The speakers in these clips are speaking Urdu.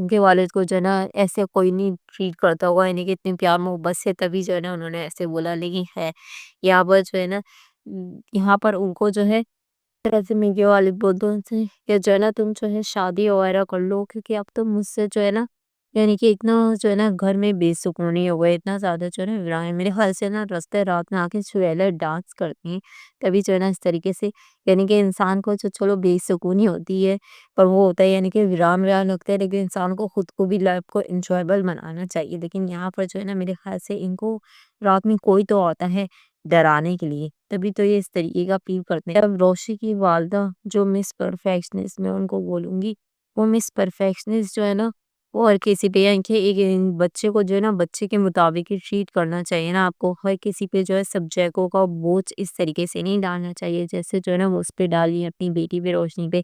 ان کے والد کو جو ہے نا ایسے کوئی نہیں ٹریٹ کرتا ہوگا، یعنی کہ اتنے پیار محبت سے تبھی جو ہے نا انہوں نے ایسے بولا، لیکن ہے یہاں پر جو ہے نا یہاں پر ان کو جو ہے طرح سے میرے والد بولتے ہیں کہ جو ہے نا تم جو ہے شادی وغیرہ کر لو، کیونکہ اب تو مجھ سے جو ہے نا یعنی کہ اتنا جو ہے نا گھر میں بے سکونی ہو گئے، اتنا زیادہ جو ہے نا ویران، میرے خیال سے نا رستے رات میں آ کے چڑیلیں ڈانس کرتی ہیں، تبھی جو ہے نا اس طریقے سے یعنی کہ انسان کو جو چلو بے سکونی ہوتی ہے پر وہ ہوتا ہے یعنی کہ ویران ویران لگتا ہے، لیکن انسان کو خود کو بھی لائف کو انجوائبل بنانا چاہیے، لیکن یہاں پر جو ہے نا میرے خیال سے ان کو رات میں کوئی تو آتا ہے ڈرانے کے لیے، تبھی تو یہ اس طریقے کا فیل کرتے ہیں۔ اب روشی کی والدہ جو مس پرفیکشنسٹ میں ان کو بولوں گی، وہ مس پرفیکشنسٹ جو ہے نا وہ ہر کسی پہ یعنی کہ ایک بچے کو جو ہے نا بچے کے مطابق ہی ٹریٹ کرنا چاہیے نا، آپ کو ہر کسی پہ جو ہے سبجیکٹوں کا بوجھ اس طریقے سے نہیں ڈالنا چاہیے جیسے جو ہے نا وہ اس پہ ڈالی اپنی بیٹی پہ روشنی پہ،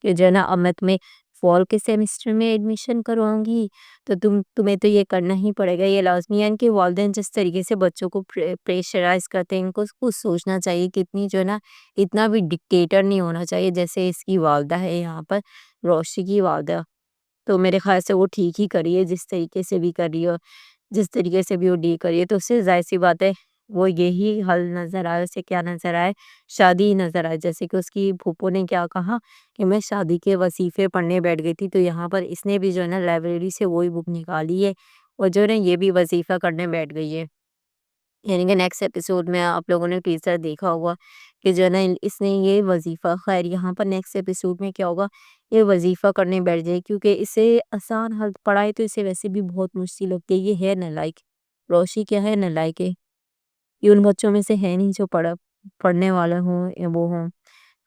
کہ جو ہے نا امت میں فال کے سیمسٹر میں ایڈمیشن کرواؤں گی تو تمہیں تو یہ کرنا ہی پڑے گا، یہ لازمی ہے۔ ان کے والدین جس طریقے سے بچوں کو پریشرائز کرتے ہیں، ان کو کچھ سوچنا چاہیے، کتنی جو ہے نا اتنا بھی ڈکٹیٹر نہیں ہونا چاہیے جیسے اس کی والدہ ہے یہاں پر روشی کی والدہ، تو میرے خیال سے وہ ٹھیک ہی کری ہے جس طریقے سے بھی کری ہے، جس طریقے سے بھی وہ ڈی کری ہے، تو اس سے ظاہر سی بات ہے وہ یہی حل نظر آئے، اسے کیا نظر آئے، شادی ہی نظر آئے، جیسے کہ اس کی پھوپھو نے کیا کہا کہ میں شادی کے وظیفے پڑھنے بیٹھ گئی تھی، تو یہاں پر اس نے بھی جو ہے نا لائبریری سے وہی بک نکالی ہے اور جو ہے نا یہ بھی وظیفہ کرنے بیٹھ گئی ہے، یعنی کہ نیکسٹ ایپیسوڈ میں آپ لوگوں نے ٹیزر دیکھا ہوگا کہ جو ہے نا اس نے یہ وظیفہ، خیر یہاں پر نیکسٹ ایپیسوڈ میں کیا ہوگا، یہ وظیفہ کرنے بیٹھ جائے کیونکہ اسے آسان حل پڑھائی تو اسے ویسے بھی بہت مشکل لگتی ہے، یہ ہے نالائق، روشی کیا ہے نالائق ہے، یہ ان بچوں میں سے ہے نہیں جو پڑھنے والا ہوں یا وہ ہوں،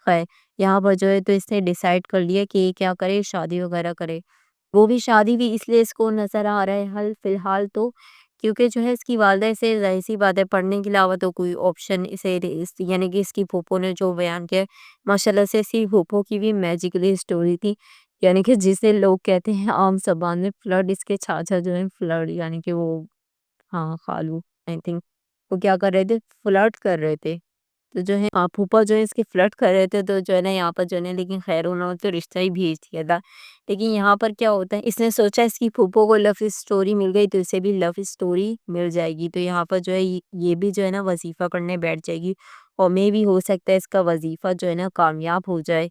خیر یہاں پر جو ہے تو اس نے ڈیسائیڈ کر لیا کہ یہ کیا کرے، شادی وغیرہ کرے، وہ بھی شادی بھی اس لیے اس کو نظر آ رہا ہے حل فی الحال تو کیونکہ جو ہے اس کی والدہ سے ظاہر سی بات ہے پڑھنے کے علاوہ تو کوئی آپشن اسے یعنی کہ اس کی پھوپھو نے جو بیان کیا ماشاءاللہ سے اس کی پھوپھو کی بھی میجیکلی اسٹوری تھی، یعنی کہ جسے لوگ کہتے ہیں عام زبان میں فلرٹ، اس کے چاچا جو ہیں فلرٹ یعنی کہ وہ ہاں خالو آئی تھنک وہ کیا کر رہے تھے، فلرٹ کر رہے تھے، تو جو ہے پھوپھا جو ہے اس کے فلرٹ کر رہے تھے، تو جو ہے نا یہاں پر جو ہے نا لیکن خیر انہوں نے تو رشتہ ہی بھیج دیا تھا، لیکن یہاں پر کیا ہوتا ہے اس نے سوچا اس کی پھوپھو کو لو اسٹوری مل گئی تو اسے بھی لو اسٹوری مل جائے گی، تو یہاں پر جو ہے یہ بھی جو ہے نا وظیفہ کرنے بیٹھ جائے گی اور میں بھی ہو سکتا ہے اس کا وظیفہ جو ہے نا کامیاب ہو جائے،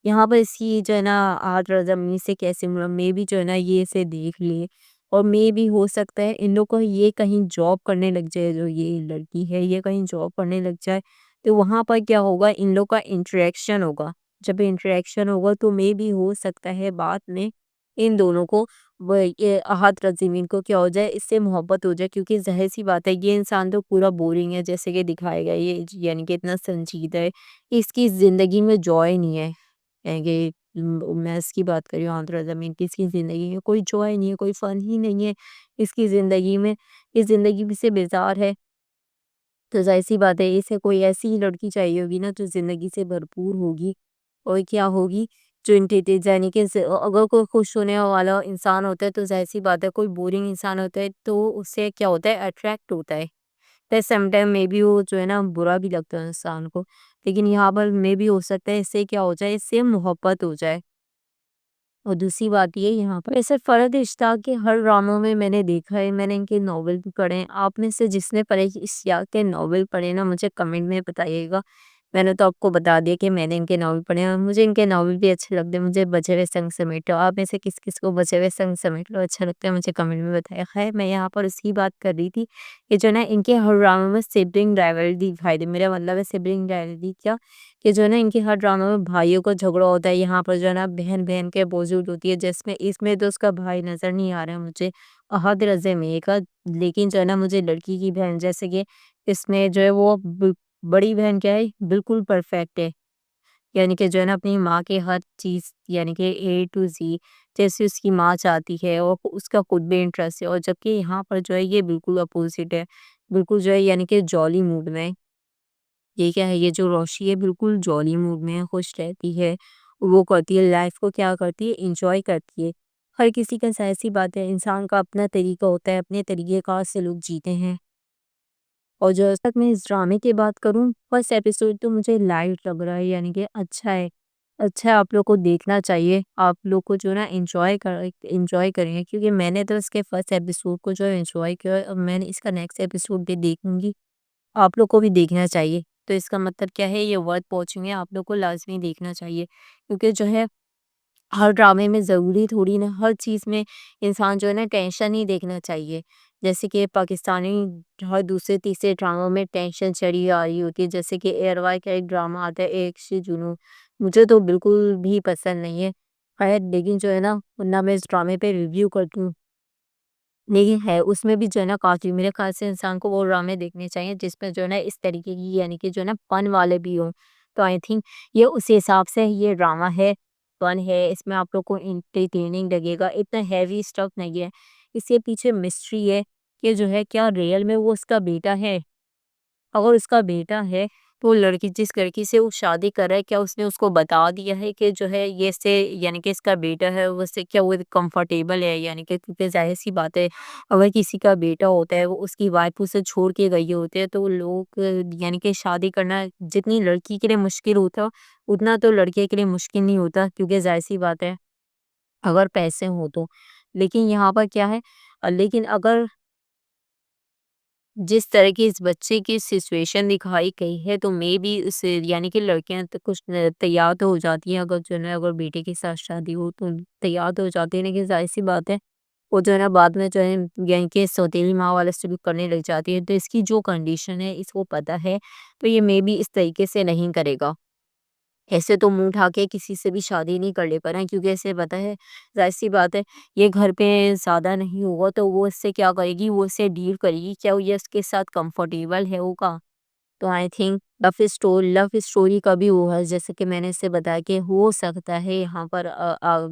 یہاں پر اس کی جو ہے نا آج رضامین سے کیسے ملا، میں بھی جو ہے نا یہ اسے دیکھ لیے اور میں بھی ہو سکتا ہے ان لوگ کو یہ کہیں جاب کرنے لگ جائے، جو یہ لڑکی ہے یہ کہیں جاب کرنے لگ جائے تو وہاں پر کیا ہوگا ان لوگ کا انٹریکشن ہوگا، جب انٹریکشن ہوگا تو میں بھی ہو سکتا ہے بعد میں ان دونوں کو یہ احد رضامین کو کیا ہو جائے اس سے محبت ہو جائے، کیونکہ ظاہر سی بات ہے یہ انسان تو پورا بورنگ ہے جیسے کہ دکھائے گا، یہ یعنی کہ اتنا سنجیدہ ہے، اس کی زندگی میں جوائے نہیں ہے، یعنی کہ میں اس کی بات کر رہی ہوں احد رضامین کی، اس کی زندگی میں کوئی جوائے نہیں ہے، کوئی فن ہی نہیں ہے اس کی زندگی میں، اس زندگی میں سے بیزار ہے، تو ظاہر سی بات ہے اسے کوئی ایسی ہی لڑکی چاہیے ہوگی نا جو زندگی سے بھرپور ہوگی اور کیا ہوگی جو یعنی کہ اگر کوئی خوش ہونے والا انسان ہوتا ہے تو ظاہر سی بات ہے کوئی بورنگ انسان ہوتا ہے تو اس سے کیا ہوتا ہے اٹریکٹ ہوتا ہے سم ٹائم میں بھی وہ جو ہے نا برا بھی لگتا ہے انسان کو، لیکن یہاں پر میں بھی ہو سکتا ہے اس سے کیا ہو جائے اس سے محبت ہو جائے، اور دوسری بات یہ یہاں پر ایسے فرد اشتاق کے ہر ڈراموں میں میں نے دیکھا ہے، میں نے ان کے ناول بھی پڑھے ہیں، آپ میں سے جس نے پڑھے اشتیاق کے ناول پڑھے نا مجھے کمنٹ میں بتائیے گا، میں نے تو آپ کو بتا دیا کہ میں نے ان کے ناول پڑھے ہیں اور مجھے ان کے ناول بھی اچھے لگتے ہیں، مجھے بچے ہوئے سنگ سمیٹو، آپ میں سے کس کس کو بچے ہوئے سنگ سمیٹو اچھا لگتا ہے مجھے کمنٹ میں بتائیں، خیر میں یہاں پر اس کی بات کر رہی تھی کہ جو نا ان کے ہر ڈراموں میں سبلنگ رائیولری دکھائی دے، میرا مطلب ہے سبلنگ رائیولری کیا کہ جو ہے نا ان کے ہر ڈراموں میں بھائیوں کا جھگڑا ہوتا ہے، یہاں پر جو ہے نا بہن بہن کے موجود ہوتی ہے، جس میں اس میں تو اس کا بھائی نظر نہیں آ رہا ہے مجھے احد رضامین کا، لیکن جو ہے نا مجھے لڑکی کی بہن جیسے کہ اس میں جو ہے وہ بڑی بہن کیا ہے بالکل پرفیکٹ ہے، یعنی کہ جو ہے نا اپنی ماں کے ہر چیز یعنی کہ اے ٹو زی جیسے اس کی ماں چاہتی ہے اور اس کا خود بھی انٹرسٹ ہے، اور جبکہ یہاں پر جو ہے یہ بالکل اپوزٹ ہے، بالکل جو ہے یعنی کہ جولی موڈ میں، یہ کیا ہے یہ جو روشی ہے بالکل جولی موڈ میں خوش رہتی ہے، وہ کرتی ہے لائف کو کیا کرتی ہے انجوائے کرتی ہے، ہر کسی کا ایسی بات ہے انسان کا اپنا طریقہ ہوتا ہے، اپنے طریقے کار سے لوگ جیتے ہیں، اور جو تک میں اس ڈرامے کی بات کروں فرسٹ ایپیسوڈ تو مجھے لائٹ لگ رہا ہے یعنی کہ اچھا ہے، اچھا آپ لوگ کو دیکھنا چاہیے، آپ لوگ کو جو نا انجوائے کریں، کیونکہ میں نے تو اس کے فرسٹ ایپیسوڈ کو جو انجوائے کیا، اب میں نے اس کا نیکسٹ ایپیسوڈ بھی دیکھوں گی، آپ لوگ کو بھی دیکھنا چاہیے۔ تو اس کا مطلب کیا ہے، یہ ورتھ واچنگ ہے، آپ لوگ کو لازمی دیکھنا چاہیے، کیونکہ جو ہے ہر ڈرامے میں ضروری تھوڑی نا ہر چیز میں انسان جو ہے نا ٹینشن ہی دیکھنا چاہیے۔ جیسے کہ پاکستانی ہر دوسرے تیسرے ڈراموں میں ٹینشن چڑھی آ رہی ہوتی ہے، جیسے کہ ایئر وائی کا ایک ڈرامہ آتا ہے ایک سے جنوں، مجھے تو بالکل بھی پسند نہیں ہے، خیر لیکن جو ہے نا ورنہ میں اس ڈرامے پہ ریویو کرتی ہوں، لیکن ہے اس میں بھی جو ہے نا کافی میرے خیال سے انسان کو وہ ڈرامے دیکھنے چاہیے جس میں جو ہے نا اس طریقے کی یعنی کہ جو ہے نا فن والے بھی ہوں، تو آئی تھنک یہ اس حساب سے یہ ڈرامہ ہے، فن ہے، اس میں آپ لوگ کو انٹرٹیننگ لگے گا، اتنا ہیوی اسٹف نہیں ہے، اس کے پیچھے مسٹری ہے کہ جو ہے کیا ریئل میں وہ اس کا بیٹا ہے، اگر اس کا بیٹا ہے تو وہ لڑکی جس لڑکی سے وہ شادی کر رہا ہے کیا اس نے اس کو بتا دیا ہے کہ جو ہے یہ سے یعنی کہ اس کا بیٹا ہے، وہ سے کیا وہ کمفرٹیبل ہے، یعنی کہ کیونکہ ظاہر سی بات ہے اگر کسی کا بیٹا ہوتا ہے وہ اس کی وائف اسے چھوڑ کے گئی ہوتے ہیں تو وہ لوگ یعنی کہ شادی کرنا جتنی لڑکی کے لیے مشکل ہوتا اتنا تو لڑکے کے لیے مشکل نہیں ہوتا، کیونکہ ظاہر سی بات ہے اگر پیسے ہو تو، لیکن یہاں پر کیا ہے، لیکن اگر جس طرح کی اس بچے کی سچویشن دکھائی گئی ہے تو میں بھی اس یعنی کہ لڑکیاں تو کچھ تیار تو ہو جاتی ہیں، اگر جو ہے نا اگر بیٹے کے ساتھ شادی ہو تو تیار تو ہو جاتی ہیں، لیکن ظاہر سی بات ہے وہ جو ہے نا بعد میں جو ہے یعنی کہ سوتیلی ماں والے سلوک کرنے لگ جاتی ہے، تو اس کی جو کنڈیشن ہے اس کو پتہ ہے، تو یہ میں بھی اس طریقے سے نہیں کرے گا، ایسے تو منہ اٹھا کے کسی سے بھی شادی نہیں کر لے پا کیونکہ اسے پتا ہے ظاہر سی بات ہے یہ گھر پہ زیادہ نہیں ہوگا تو وہ اس سے کیا کرے گی، وہ اس سے ڈیل کرے گی، کیا وہ یہ اس کے ساتھ کمفرٹیبل ہے ہوگا، تو آئی تھنک لو اسٹوری کا بھی وہ ہے، جیسے کہ میں نے اس سے بتایا کہ ہو سکتا ہے یہاں پر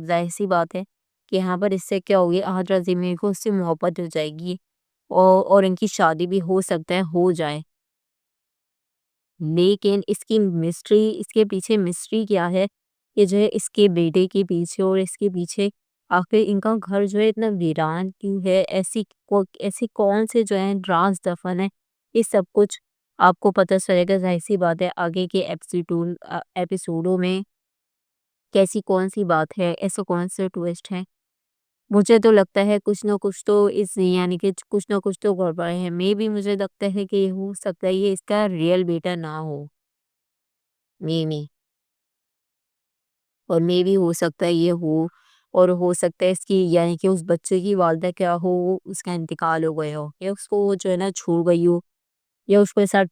ظاہر سی بات ہے کہ یہاں پر اس سے کیا ہوگی احد رضی کو اس سے محبت ہو جائے گی، اور ان کی شادی بھی ہو سکتا ہے ہو جائے، لیکن اس کی مسٹری اس کے پیچھے مسٹری کیا ہے کہ جو ہے اس کے بیٹے کے پیچھے اور اس کے پیچھے آخر ان کا گھر جو ہے اتنا ویران کیوں ہے، ایسی کون سے جو ہے راز دفن ہے، یہ سب کچھ آپ کو پتہ چلے گا، ظاہر سی بات ہے آگے کے ایپیسوڈوں میں کیسی کون سی بات ہے، ایسا کون سے ٹویسٹ ہے، مجھے تو لگتا ہے کچھ نہ کچھ تو اس یعنی کہ کچھ نہ کچھ تو گڑبڑ ہے، میں بھی مجھے لگتا ہے کہ ہو سکتا ہے یہ اس کا ریئل بیٹا نہ ہو، میں اور میں بھی ہو سکتا ہے یہ ہو، اور ہو سکتا ہے اس کی یعنی کہ اس بچے کی والدہ کیا ہو اس کا انتقال ہو گیا ہو، یا اس کو وہ جو ہے نا چھوڑ گئی ہو، یا اس کے ساتھ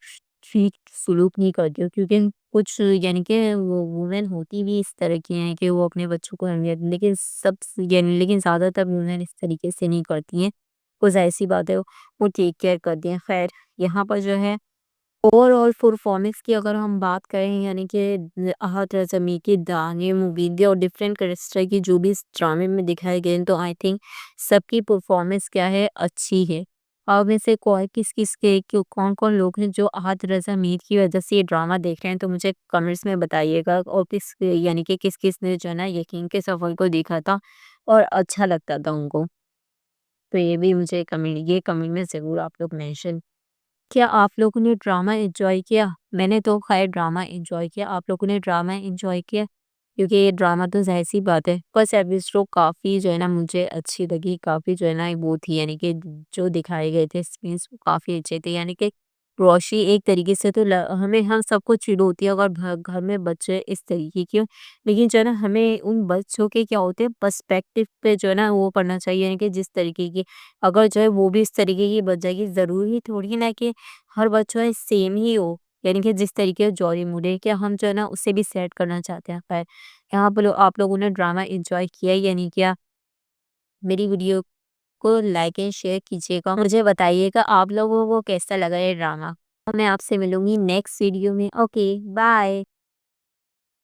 ٹھیک سلوک نہیں کرتی ہو، کیونکہ کچھ یعنی کہ وہ وومن ہوتی بھی اس طرح کی ہیں کہ وہ اپنے بچوں کو اہمیت، لیکن لیکن زیادہ تر وومن اس طریقے سے نہیں کرتی ہیں، وہ ظاہر سی بات ہے وہ ٹیک کیئر کرتی ہیں، خیر یہاں پر جو ہے اوور آل پرفارمنس کی اگر ہم بات کریں یعنی کہ احد رضی کی دانے مبیدے اور ڈفرینٹ کریکٹر کی جو بھی اس ڈرامے میں دکھائے گئے ہیں، تو آئی تھنک سب کی پرفارمنس کیا ہے اچھی ہے، اور میں سے کون کون لوگ ہیں جو احد رضی میر کی وجہ سے یہ ڈرامہ دیکھ رہے ہیں تو مجھے کمنٹس میں بتائیے گا، اور یعنی کہ کس کس نے جو ہے نا یقین کے سفر کو دیکھا تھا اور اچھا لگتا تھا ان کو، تو یہ بھی مجھے کمنٹ میں ضرور آپ لوگ مینشن، کیا آپ لوگوں نے ڈرامہ انجوائے کیا؟ میں نے تو خیر ڈرامہ انجوائے کیا، آپ لوگوں نے ڈرامہ انجوائے کیا؟ کیونکہ یہ ڈرامہ تو ظاہر سی بات ہے فرسٹ ایپیسوڈ کافی جو ہے نا مجھے اچھی لگی، کافی جو ہے نا وہ تھی یعنی کہ جو دکھائے گئے تھے سینس کافی اچھے تھے، یعنی کہ روشی ایک طریقے سے تو ہم سب کو چڑ ہوتی ہے اگر گھر میں بچے اس طریقے کی ہوں، لیکن جو ہے نا ہمیں ان بچوں کے کیا ہوتے ہیں پرسپیکٹو پہ جو ہے نا وہ پڑھنا چاہیے، یعنی کہ جس طریقے کی اگر جو ہے وہ بھی اس طریقے کی بچ جائے گی، ضروری تھوڑی نا کہ ہر بچہ سیم ہی ہو، یعنی کہ جس طریقے جوری موڈے کیا ہم جو ہے نا اسے بھی سیٹ کرنا چاہتے ہیں، خیر یہاں پر آپ لوگوں نے ڈرامہ انجوائے کیا یا نہیں کیا، میری ویڈیو کو لائک اینڈ شیئر کیجیے گا، مجھے بتائیے گا آپ لوگوں کو کیسا لگا یہ ڈرامہ، میں آپ سے ملوں گی نیکسٹ ویڈیو میں، اوکے بائے۔